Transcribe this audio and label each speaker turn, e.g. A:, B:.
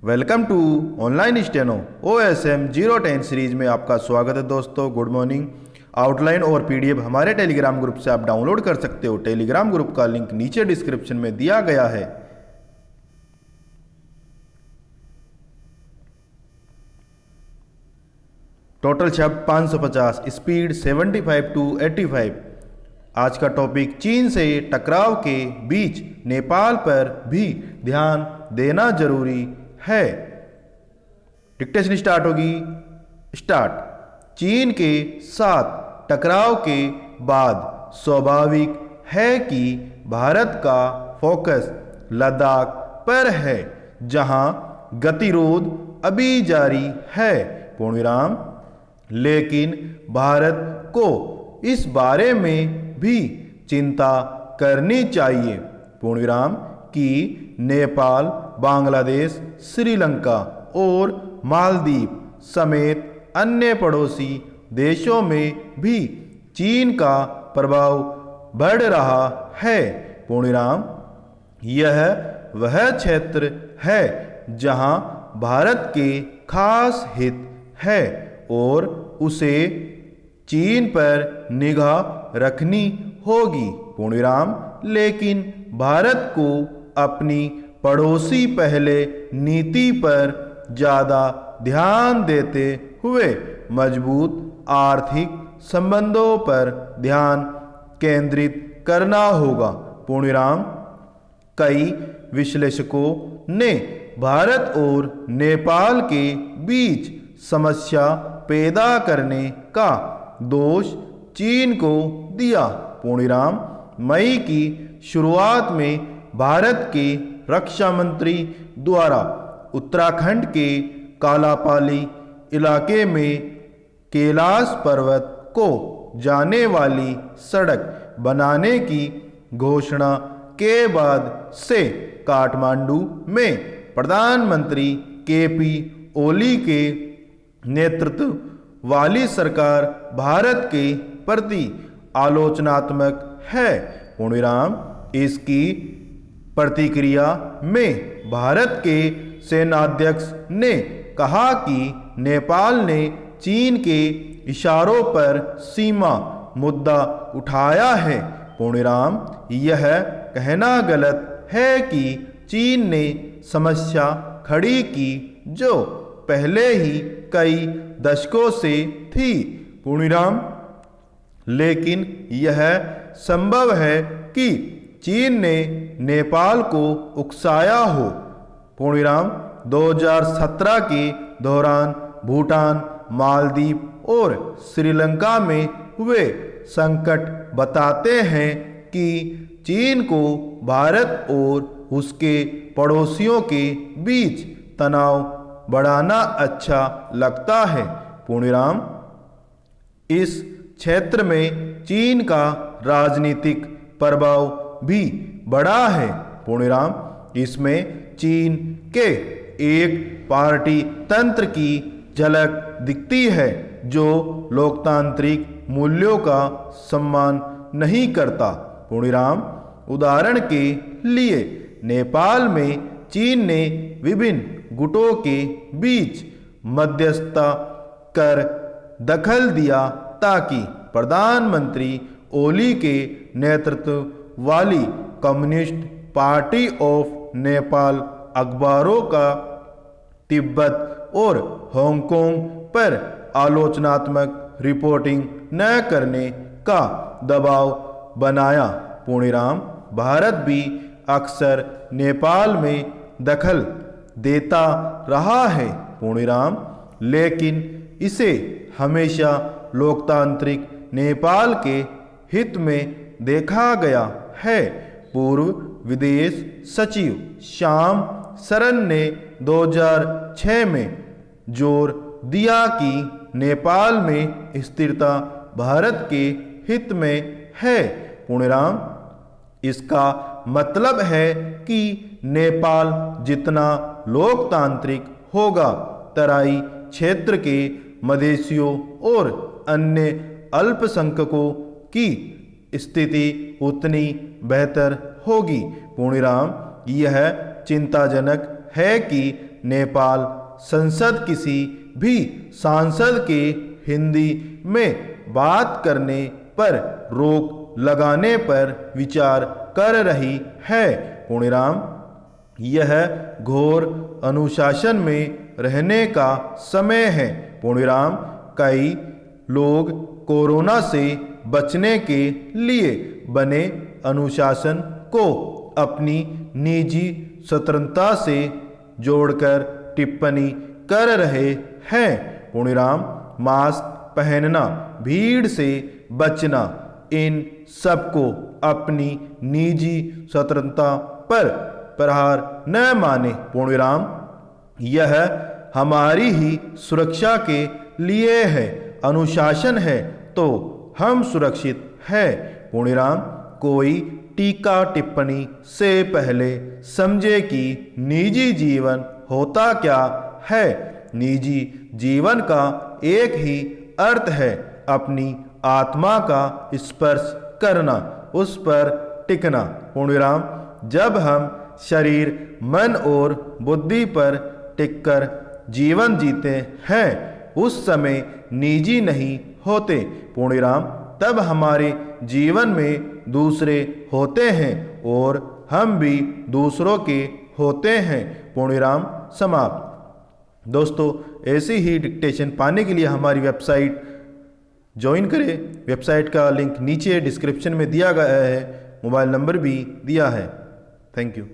A: Welcome to online steno OSM 010 series में आपका स्वागत है दोस्तों। Good morning. आउटलाइन और PDF हमारे टेलीग्राम ग्रुप से आप डाउनलोड कर सकते हो। टेलीग्राम ग्रुप का लिंक नीचे डिस्क्रिप्शन में दिया गया है। टोटल शब्द 550, स्पीड 75 टू 85। आज का टॉपिक चीन से टकराव के बीच नेपाल पर भी ध्यान देना जरूरी है। डिक्टेशन स्टार्ट होगी। स्टार्ट। चीन के साथ टकराव के बाद स्वाभाविक है कि भारत का फोकस लद्दाख पर है, जहां गतिरोध अभी जारी है। पूर्णविराम। लेकिन भारत को इस बारे में भी चिंता करनी चाहिए। पूर्णविराम कि नेपाल, बांग्लादेश, श्रीलंका और मालदीव समेत अन्य पड़ोसी देशों में भी चीन का प्रभाव बढ़ रहा है। पूर्णविराम। यह वह क्षेत्र है जहां भारत के खास हित है और उसे चीन पर निगाह रखनी होगी। पूर्णविराम। लेकिन भारत को अपनी पड़ोसी पहले नीति पर ज़्यादा ध्यान देते हुए मजबूत आर्थिक संबंधों पर ध्यान केंद्रित करना होगा। पूर्णविराम। कई विश्लेषकों ने भारत और नेपाल के बीच समस्या पैदा करने का दोष चीन को दिया। पूर्णविराम। मई की शुरुआत में भारत के रक्षा मंत्री द्वारा उत्तराखंड के कालापाली इलाके में कैलाश पर्वत को जाने वाली सड़क बनाने की घोषणा के बाद से काठमांडू में प्रधानमंत्री KP ओली के नेतृत्व वाली सरकार भारत के प्रति आलोचनात्मक है। पूर्णविराम। इसकी प्रतिक्रिया में भारत के सेनाध्यक्ष ने कहा कि नेपाल ने चीन के इशारों पर सीमा मुद्दा उठाया है। पूर्णविराम। यह कहना गलत है कि चीन ने समस्या खड़ी की जो पहले ही कई दशकों से थी। पूर्णविराम। लेकिन यह संभव है कि चीन ने नेपाल को उकसाया हो। पूर्णविराम। 2017 के दौरान भूटान, मालदीव और श्रीलंका में हुए संकट बताते हैं कि चीन को भारत और उसके पड़ोसियों के बीच तनाव बढ़ाना अच्छा लगता है। पूर्णविराम। इस क्षेत्र में चीन का राजनीतिक प्रभाव भी बड़ा है। पूर्णविराम। इसमें चीन के एक पार्टी तंत्र की झलक दिखती है जो लोकतांत्रिक मूल्यों का सम्मान नहीं करता। पूर्णविराम। उदाहरण के लिए नेपाल में चीन ने विभिन्न गुटों के बीच मध्यस्थता कर दखल दिया ताकि प्रधानमंत्री ओली के नेतृत्व वाली कम्युनिस्ट पार्टी ऑफ नेपाल अखबारों का तिब्बत और हांगकांग पर आलोचनात्मक रिपोर्टिंग न करने का दबाव बनाया। पूर्णविराम। भारत भी अक्सर नेपाल में दखल देता रहा है। पूर्णविराम। लेकिन इसे हमेशा लोकतांत्रिक नेपाल के हित में देखा गया है। पूर्व विदेश सचिव श्याम सरन ने 2006 में जोर दिया कि नेपाल में स्थिरता भारत के हित में है। पूर्णविराम। इसका मतलब है कि नेपाल जितना लोकतांत्रिक होगा, तराई क्षेत्र के मधेशियों और अन्य अल्पसंख्यकों की स्थिति उतनी बेहतर होगी। पूर्णविराम। यह चिंताजनक है कि नेपाल संसद किसी भी सांसद के हिंदी में बात करने पर रोक लगाने पर विचार कर रही है। पूर्णिराम यह घोर अनुशासन में रहने का समय है। पूर्णिराम कई लोग कोरोना से बचने के लिए बने अनुशासन को अपनी निजी स्वतंत्रता से जोड़कर टिप्पणी कर रहे हैं। पूर्णिराम मास्क पहनना, भीड़ से बचना, इन सबको अपनी निजी स्वतंत्रता पर प्रहार न माने। पूर्णिराम यह हमारी ही सुरक्षा के लिए है। अनुशासन है तो हम सुरक्षित है। पूर्णिराम कोई टीका टिप्पणी से पहले समझे कि निजी जीवन होता क्या है। निजी जीवन का एक ही अर्थ है अपनी आत्मा का स्पर्श करना, उस पर टिकना। पूर्णिराम जब हम शरीर, मन और बुद्धि पर टिककर जीवन जीते हैं उस समय निजी नहीं होते। पूर्णिराम तब हमारे जीवन में दूसरे होते हैं और हम भी दूसरों के होते हैं। पूर्णिराम समाप्त। दोस्तों ऐसी ही डिक्टेशन पाने के लिए हमारी वेबसाइट ज्वाइन करें। वेबसाइट का लिंक नीचे डिस्क्रिप्शन में दिया गया है, मोबाइल नंबर भी दिया है। Thank you.